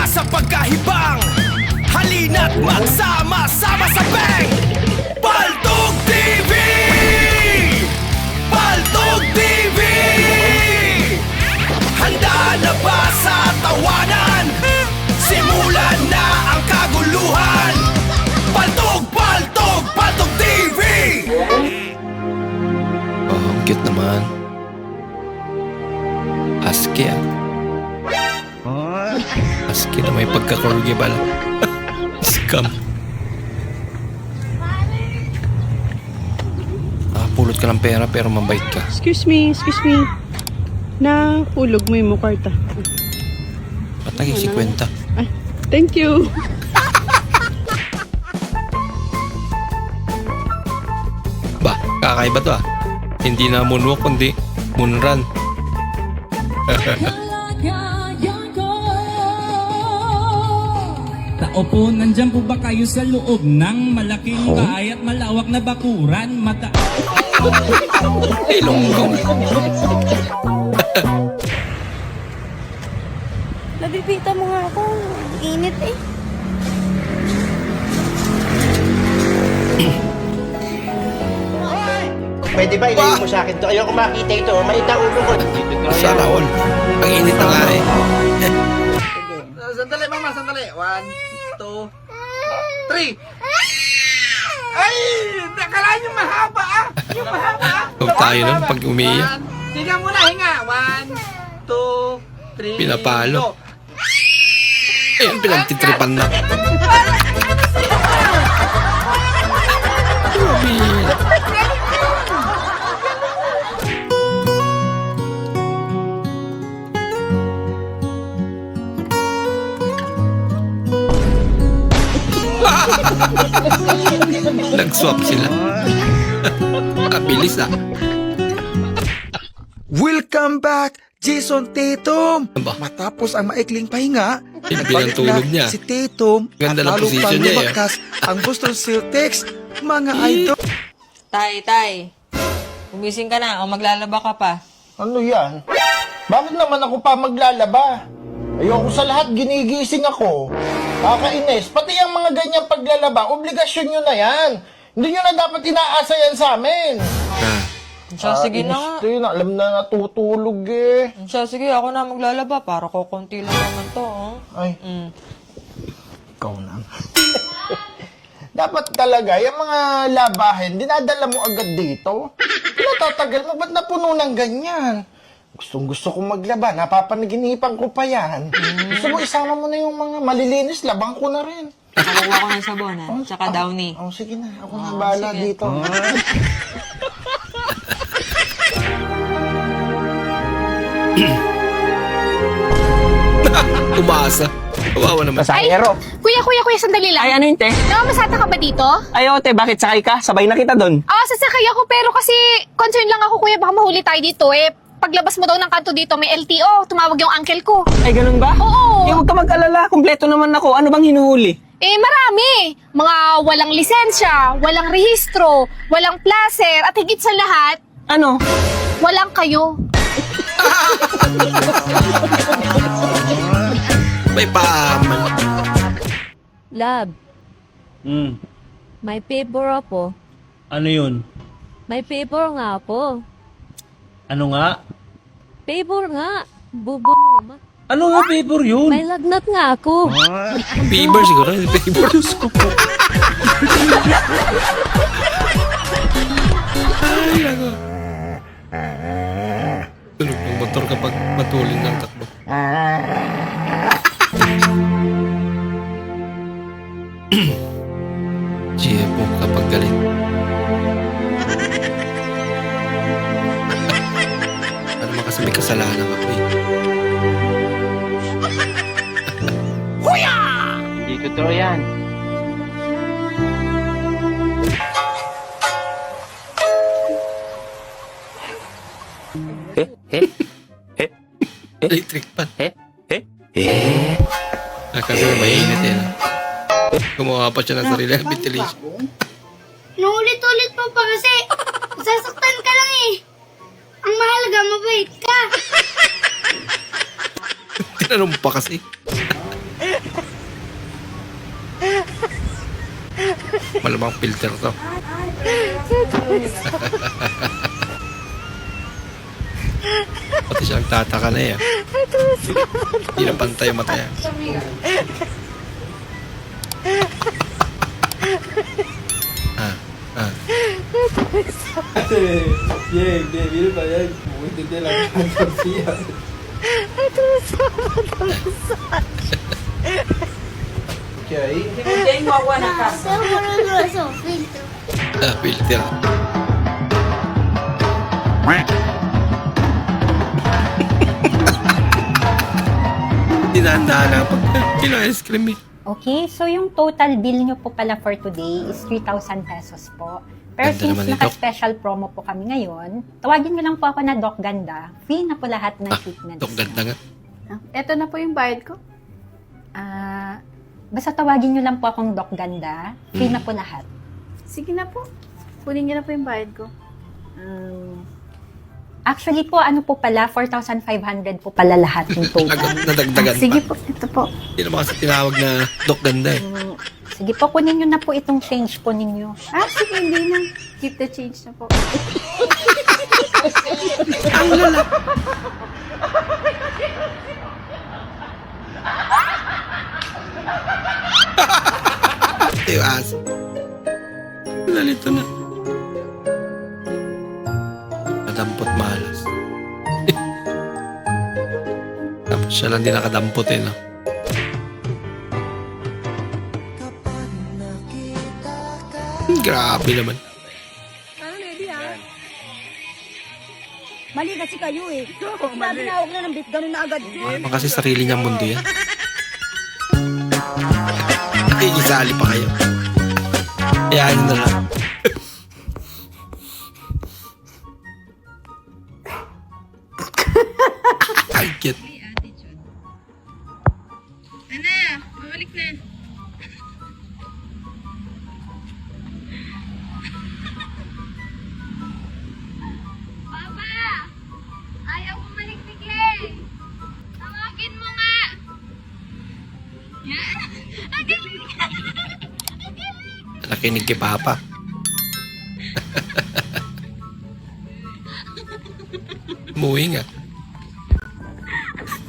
na sa pagkahibang. Halina't magsama-sama sa Bang! Paltog TV! Paltog TV! Handa na ba sa tawanan? Simulan na ang kaguluhan. Paltog, paltog, paltog TV! Oh, ang cute naman. Husky ah. Husky na may pagkakorgi pala. Scam. Pulot ka ng pera pero mabait ka. Excuse me. Nahulog mo yung karta. Patagi, 50. Ay, thank you. Ba, kakaiba to ah. Hindi na moonwalk kundi moonrun. Opo, nandyan po ba kayo sa loob ng malaking bahay at malawak na bakuran? Ilonggong. Nabibita mo nga ako. Init eh. Pwede ba ilayo mo sa akin to? Ayoko makita ito. Malita ulo ko. Sana all. Ang init na nga eh. Sandali, mama. Sandali. 1, 2, 3. Ay! Nakala niyo mahaba ah! Yung mahaba ah! Huwag tayo nun pag umiiyak. Hinga muna, hinga. 1, 2, 3. Pinapalo. Ayun, pinagtitripan na. Nag-swap sila. Kabilis ah. Welcome back, Jason Tatum! Aba. Matapos ang maikling pahinga, Hindi ang tulog niya. si Tatum Ganda at ng lalo position pang niya, eh. lumakas ang Boston Celtics, mga idol. Tay. Gumising ka na o maglalaba ka pa. Ano yan? Bakit naman ako pa maglalaba? Ayoko sa lahat, ginigising ako. Kakainis. Pati ang mga ganyang paglalaba, obligasyon nyo na yan. Hindi nyo na dapat inaasa yan sa amin. Siya, sige na nga. Inis to yun. Alam na natutulog eh. Siya, sige, ako na maglalaba. Para ko konti lang naman to, oh. Ay, Mm. ikaw na. Dapat talaga, yung mga labahin, dinadala mo agad dito. Pinatatagal mo, ba't napuno ng ganyan? Gusto ko maglaba, napapanaginipan ko pa yan. Gusto mo isama mo na yung mga malilinis, labang ko na rin. Nakakuha ko ng sabon, ha? Tsaka downy. Oh, sige na, ako na bahala sige. dito. Umasa. Kawawa naman. Pasahero. Kuya, sandali lang. Ay, ano yun, te? Nakamasata ka ba dito? Ay, te, bakit sakay ka? Sabay na kita doon. Sasakay ako pero kasi concern lang ako kuya, baka mahuli tayo dito eh. Paglabas mo daw ng kanto dito, may LTO. Tumawag yung uncle ko. Ay, ganun ba? Oo. Eh, huwag ka mag-alala. Kompleto naman ako. Ano bang hinuhuli? Eh, marami. Mga walang lisensya, walang rehistro, walang placer, at higit sa lahat, Ano? walang kayo. May paaman. Love, may paper po. Ano yun? May paper nga po. Ano nga? Paper nga. Bubo naman. Ano nga paper yun? May lagnat nga ako. Fever siguro. Fever. Diyos ko po. Ay, ako. Tunog ng motor kapag matulin ng takbo. Jepo kapag galit. Ano makasama may kasalanan ako eh. Hindi totoo yan. Electric pan. Kasi mainit eh. Gumawa pa siya ng sarili ng ventilation. Inuulit-ulit mo pa kasi. Sasaktan ka lang eh. Ang mahalaga, mabait ka. Tinanong pa kasi. Malamang filter to. Pati siyang tataka na eh. Hindi na pantay ang mata yan. Filter. Dinaan-daan lang pag kilo-ice cream eh. Okay, so yung total bill nyo po pala for today is 3,000 pesos po. Pero Ganda since naman ito. naka-special promo po kami ngayon, tawagin nyo lang po ako na Doc Ganda. Free na po lahat ng treatments. Dok, ganda nga. Ito na po yung bayad ko. Basta tawagin nyo lang po akong Doc Ganda. Free na po lahat. Sige na po. Kunin niyo na po yung bayad ko. Actually po, ano po pala, 4,500 po pala lahat yung total. Nadagdagan Sige pa. po, ito po. Hindi naman kasi tinawag na Dok Ganda eh. Sige po, kunin nyo na po itong change po ninyo. Sige, hindi na. Keep the change na po. Ito yung aso. Nalito na. Nadampot malas. Tapos siya lang din nakadampot eh, no? Grabe naman. Mali kasi kayo eh. Sabi na, huwag na ng beef, ganun na agad. Naman kasi sarili niyang mundo yan. Isali pa kayo. Kaya na lang. Ay, cute. Ayaw ko malikpikli. Tawagin mo nga. Yan. Ang galing. Nakinig kay Papa. Umuwi nga.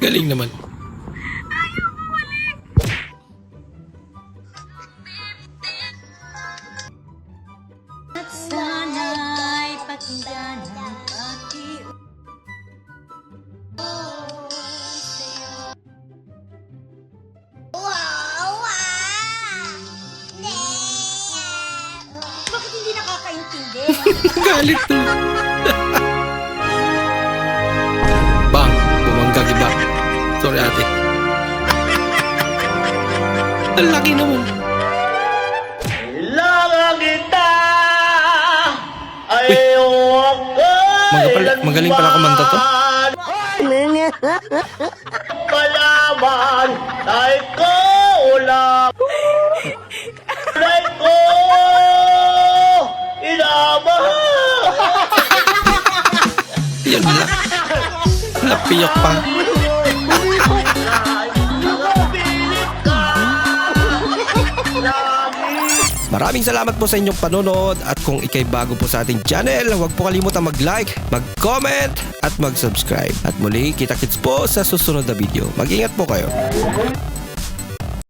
Galing naman. Bakit hindi nakakaintindi? Galit na. Bang, bumanggag iba. Sorry ate. Ang laki naman. Magaling pala kumanta to. Yan lang. Napiyok pa. Maraming salamat po sa inyong panonood at kung ikay bago po sa ating channel, huwag po kalimutan mag-like, mag-comment at mag-subscribe. At muli, kita-kits po sa susunod na video. Mag-ingat po kayo.